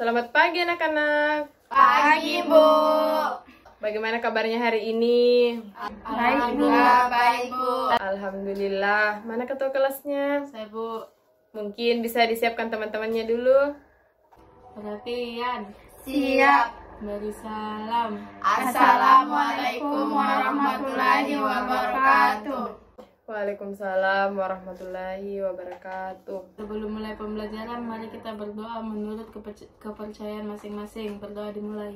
Selamat pagi anak-anak. Pagi, Bu. Bagaimana kabarnya hari ini? Alhamdulillah baik, Bu. Alhamdulillah. Mana ketua kelasnya? Saya, Bu. Mungkin bisa disiapkan teman-temannya dulu. Perhatian. Siap. Beri salam. Assalamualaikum warahmatullahi wabarakatuh. Waalaikumsalam warahmatullahi wabarakatuh. Sebelum mulai pembelajaran, mari kita berdoa menurut kepercayaan masing-masing. Berdoa dimulai.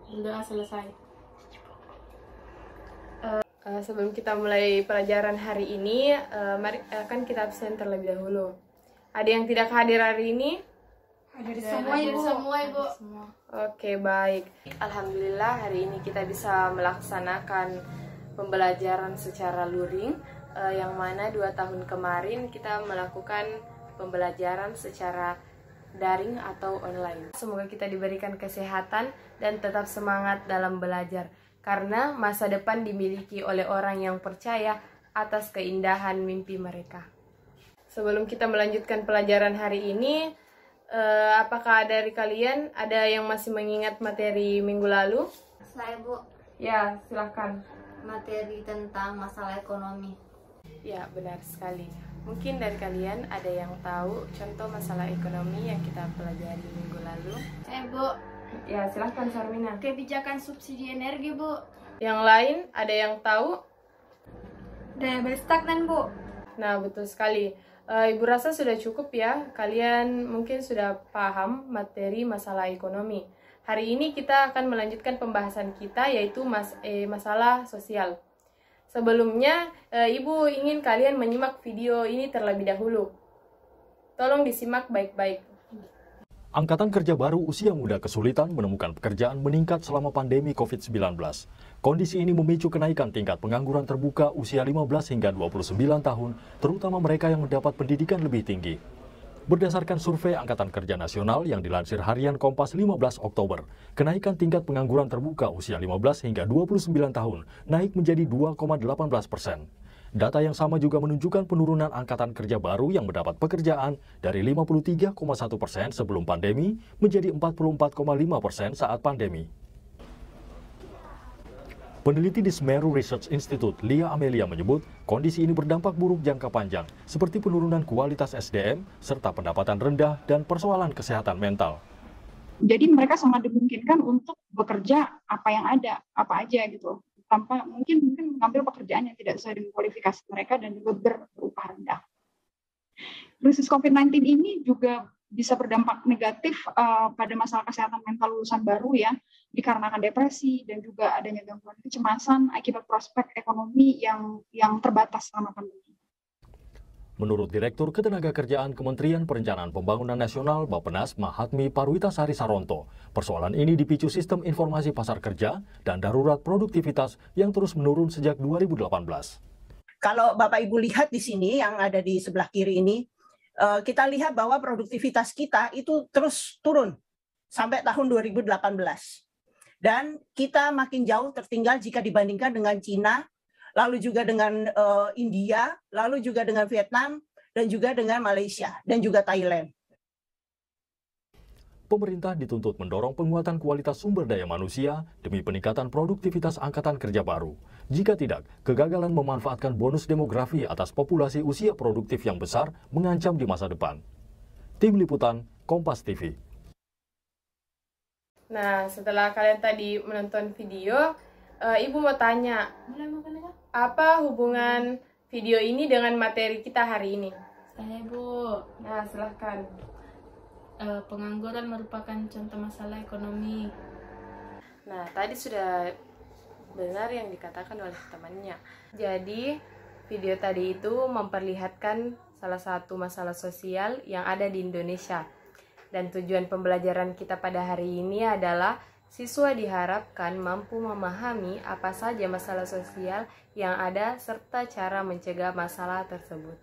Berdoa selesai. Sebelum kita mulai pelajaran hari ini, mari akan kita absen terlebih dahulu. Ada yang tidak hadir hari ini? Hadir Semua, Ibu. Oke, baik. Alhamdulillah hari ini kita bisa melaksanakan pembelajaran secara luring, yang mana 2 tahun kemarin kita melakukan pembelajaran secara daring atau online. Semoga kita diberikan kesehatan dan tetap semangat dalam belajar, karena masa depan dimiliki oleh orang yang percaya atas keindahan mimpi mereka. Sebelum kita melanjutkan pelajaran hari ini, apakah dari kalian ada yang masih mengingat materi minggu lalu? Saya, Bu, Ya, silahkan. materi tentang masalah ekonomi. Ya, benar sekali. Mungkin dari kalian ada yang tahu contoh masalah ekonomi yang kita pelajari minggu lalu? Saya, Bu. Ya, silahkan Sarmina. Kebijakan subsidi energi, Bu. Yang lain ada yang tahu? Daya beli stagnan, Bu. Nah, betul sekali. Ibu rasa sudah cukup ya. Kalian mungkin sudah paham materi masalah ekonomi. Hari ini kita akan melanjutkan pembahasan kita, yaitu masalah sosial. Sebelumnya, Ibu ingin kalian menyimak video ini terlebih dahulu. Tolong disimak baik-baik. Angkatan kerja baru usia muda kesulitan menemukan pekerjaan meningkat selama pandemi COVID-19. Kondisi ini memicu kenaikan tingkat pengangguran terbuka usia 15 hingga 29 tahun, terutama mereka yang mendapat pendidikan lebih tinggi. Berdasarkan survei Angkatan Kerja Nasional yang dilansir harian Kompas 15 Oktober, kenaikan tingkat pengangguran terbuka usia 15 hingga 29 tahun naik menjadi 2,18%. Data yang sama juga menunjukkan penurunan angkatan kerja baru yang mendapat pekerjaan dari 53,1% sebelum pandemi menjadi 44,5% saat pandemi. Peneliti di Semeru Research Institute, Lia Amelia menyebut kondisi ini berdampak buruk jangka panjang, seperti penurunan kualitas SDM, serta pendapatan rendah dan persoalan kesehatan mental. Jadi mereka sangat dimungkinkan untuk bekerja apa yang ada, apa aja gitu, tanpa mungkin mengambil pekerjaan yang tidak sesuai dengan kualifikasi mereka dan juga berupah rendah. Krisis COVID-19 ini juga bisa berdampak negatif pada masalah kesehatan mental lulusan baru ya, dikarenakan depresi dan juga adanya gangguan kecemasan akibat prospek ekonomi yang terbatas selama pandemi. Menurut Direktur Ketenagakerjaan Kementerian Perencanaan Pembangunan Nasional Bappenas Mahatmi Parwitasari Saronto, persoalan ini dipicu sistem informasi pasar kerja dan darurat produktivitas yang terus menurun sejak 2018. Kalau Bapak Ibu lihat di sini yang ada di sebelah kiri ini, kita lihat bahwa produktivitas kita itu terus turun sampai tahun 2018. Dan kita makin jauh tertinggal jika dibandingkan dengan Cina, lalu juga dengan India, lalu juga dengan Vietnam, dan juga dengan Malaysia, dan juga Thailand. Pemerintah dituntut mendorong penguatan kualitas sumber daya manusia demi peningkatan produktivitas angkatan kerja baru. Jika tidak, kegagalan memanfaatkan bonus demografi atas populasi usia produktif yang besar mengancam di masa depan. Tim Liputan, Kompas TV. Nah, setelah kalian tadi menonton video, Ibu mau tanya, apa hubungan video ini dengan materi kita hari ini? Saya, Bu. Nah, silahkan. Pengangguran merupakan contoh masalah ekonomi. Nah, tadi sudah benar yang dikatakan oleh temannya. Jadi, video tadi itu memperlihatkan salah satu masalah sosial yang ada di Indonesia. Dan tujuan pembelajaran kita pada hari ini adalah siswa diharapkan mampu memahami apa saja masalah sosial yang ada serta cara mencegah masalah tersebut.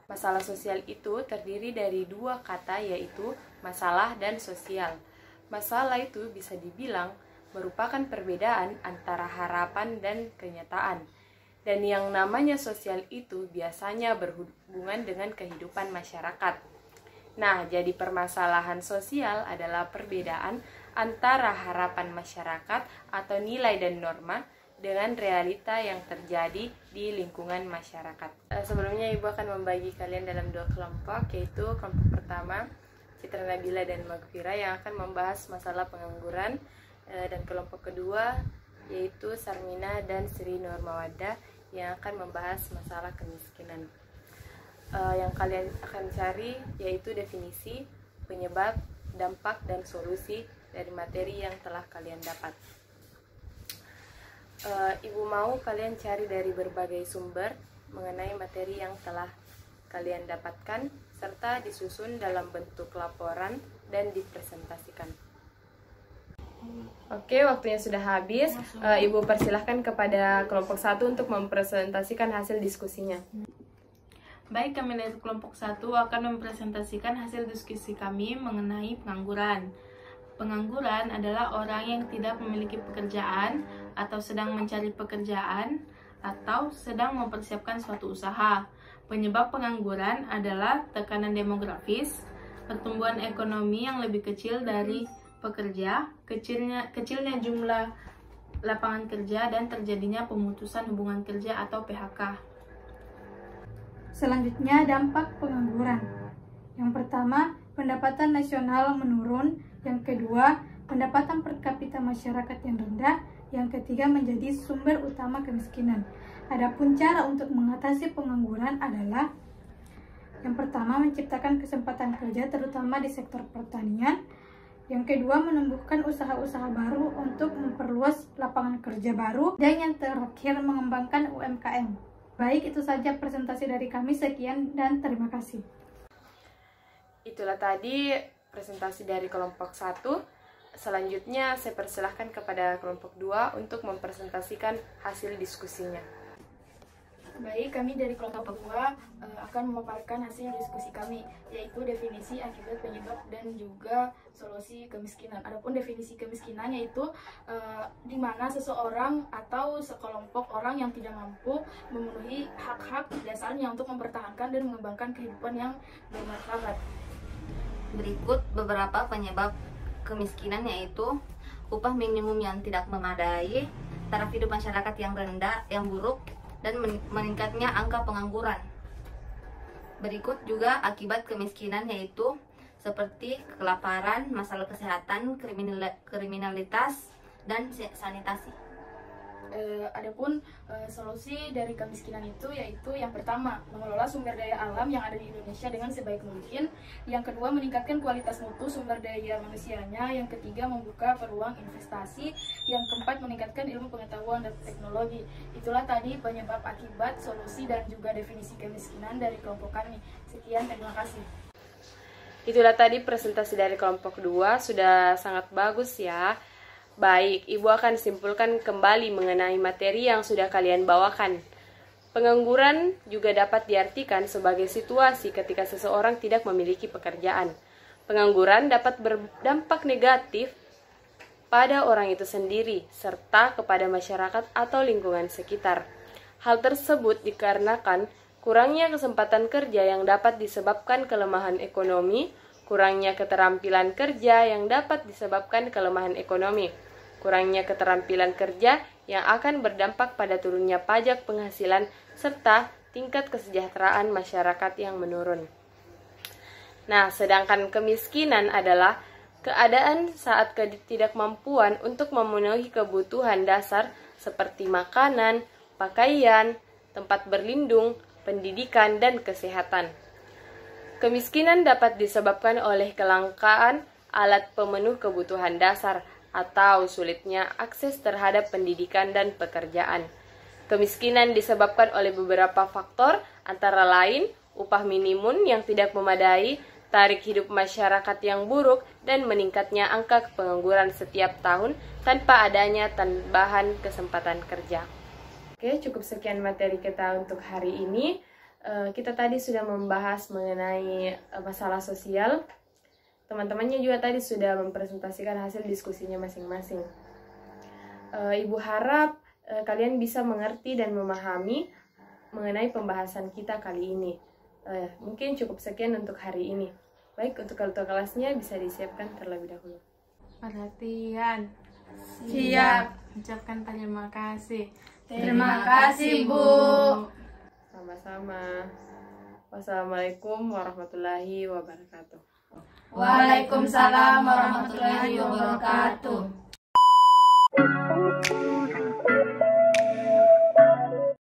Masalah sosial itu terdiri dari 2 kata, yaitu masalah dan sosial. Masalah itu bisa dibilang merupakan perbedaan antara harapan dan kenyataan. Dan yang namanya sosial itu biasanya berhubungan dengan kehidupan masyarakat. Nah, jadi permasalahan sosial adalah perbedaan antara harapan masyarakat atau nilai dan norma dengan realita yang terjadi di lingkungan masyarakat. Sebelumnya Ibu akan membagi kalian dalam 2 kelompok, yaitu kelompok pertama Citra Nabila dan Magfira yang akan membahas masalah pengangguran, dan kelompok kedua yaitu Sarmina dan Sri Nurmawada yang akan membahas masalah kemiskinan. Yang kalian akan cari yaitu definisi, penyebab, dampak, dan solusi dari materi yang telah kalian dapat. Ibu mau kalian cari dari berbagai sumber mengenai materi yang telah kalian dapatkan, serta disusun dalam bentuk laporan dan dipresentasikan. Oke, waktunya sudah habis. Ibu persilahkan kepada kelompok 1 untuk mempresentasikan hasil diskusinya. Baik, kami dari kelompok 1 akan mempresentasikan hasil diskusi kami mengenai pengangguran. Pengangguran adalah orang yang tidak memiliki pekerjaan atau sedang mencari pekerjaan atau sedang mempersiapkan suatu usaha. Penyebab pengangguran adalah tekanan demografis, pertumbuhan ekonomi yang lebih kecil dari pekerja, kecilnya jumlah lapangan kerja, dan terjadinya pemutusan hubungan kerja atau PHK. Selanjutnya, dampak pengangguran. Yang pertama, pendapatan nasional menurun. Yang kedua, pendapatan per kapita masyarakat yang rendah. Yang ketiga, menjadi sumber utama kemiskinan. Adapun cara untuk mengatasi pengangguran adalah: yang pertama, menciptakan kesempatan kerja terutama di sektor pertanian. Yang kedua, menumbuhkan usaha-usaha baru untuk memperluas lapangan kerja baru. Dan yang terakhir, mengembangkan UMKM. Baik, itu saja presentasi dari kami. Sekian dan terima kasih. Itulah tadi presentasi dari kelompok 1. Selanjutnya saya persilahkan kepada kelompok 2 untuk mempresentasikan hasil diskusinya. Baik, kami dari kelompok 2 akan memaparkan hasil diskusi kami, yaitu definisi, akibat, penyebab, dan juga solusi kemiskinan. Adapun definisi kemiskinan yaitu di mana seseorang atau sekelompok orang yang tidak mampu memenuhi hak-hak dasarnya untuk mempertahankan dan mengembangkan kehidupan yang bermartabat. Berikut beberapa penyebab kemiskinan, yaitu upah minimum yang tidak memadai, taraf hidup masyarakat yang rendah, yang buruk, dan meningkatnya angka pengangguran. Berikut juga akibat kemiskinan, yaitu seperti kelaparan, masalah kesehatan, kriminalitas, dan sanitasi. Adapun solusi dari kemiskinan itu yaitu yang pertama, mengelola sumber daya alam yang ada di Indonesia dengan sebaik mungkin. Yang kedua, meningkatkan kualitas mutu sumber daya manusianya. Yang ketiga, membuka peluang investasi. Yang keempat, meningkatkan ilmu pengetahuan dan teknologi. Itulah tadi penyebab, akibat, solusi, dan juga definisi kemiskinan dari kelompok kami. Sekian, terima kasih. Itulah tadi presentasi dari kelompok 2, sudah sangat bagus ya. Baik, Ibu akan simpulkan kembali mengenai materi yang sudah kalian bawakan. Pengangguran juga dapat diartikan sebagai situasi ketika seseorang tidak memiliki pekerjaan. Pengangguran dapat berdampak negatif pada orang itu sendiri, serta kepada masyarakat atau lingkungan sekitar. Hal tersebut dikarenakan kurangnya kesempatan kerja yang dapat disebabkan kelemahan ekonomi, kurangnya keterampilan kerja yang dapat disebabkan kelemahan ekonomi, kurangnya keterampilan kerja yang akan berdampak pada turunnya pajak penghasilan, serta tingkat kesejahteraan masyarakat yang menurun. Nah, sedangkan kemiskinan adalah keadaan saat ketidakmampuan untuk memenuhi kebutuhan dasar seperti makanan, pakaian, tempat berlindung, pendidikan, dan kesehatan. Kemiskinan dapat disebabkan oleh kelangkaan alat pemenuh kebutuhan dasar atau sulitnya akses terhadap pendidikan dan pekerjaan. Kemiskinan disebabkan oleh beberapa faktor, antara lain upah minimum yang tidak memadai, tarik hidup masyarakat yang buruk, dan meningkatnya angka pengangguran setiap tahun tanpa adanya tambahan kesempatan kerja. Oke, cukup sekian materi kita untuk hari ini. Kita tadi sudah membahas mengenai masalah sosial. Teman-temannya juga tadi sudah mempresentasikan hasil diskusinya masing-masing. Ibu harap kalian bisa mengerti dan memahami mengenai pembahasan kita kali ini. Mungkin cukup sekian untuk hari ini. Baik, untuk kartu kelasnya bisa disiapkan terlebih dahulu. Perhatian. Siap. Ucapkan terima kasih. Terima kasih, Bu. Sama-sama. Wassalamualaikum warahmatullahi wabarakatuh. Waalaikumsalam warahmatullahi wabarakatuh.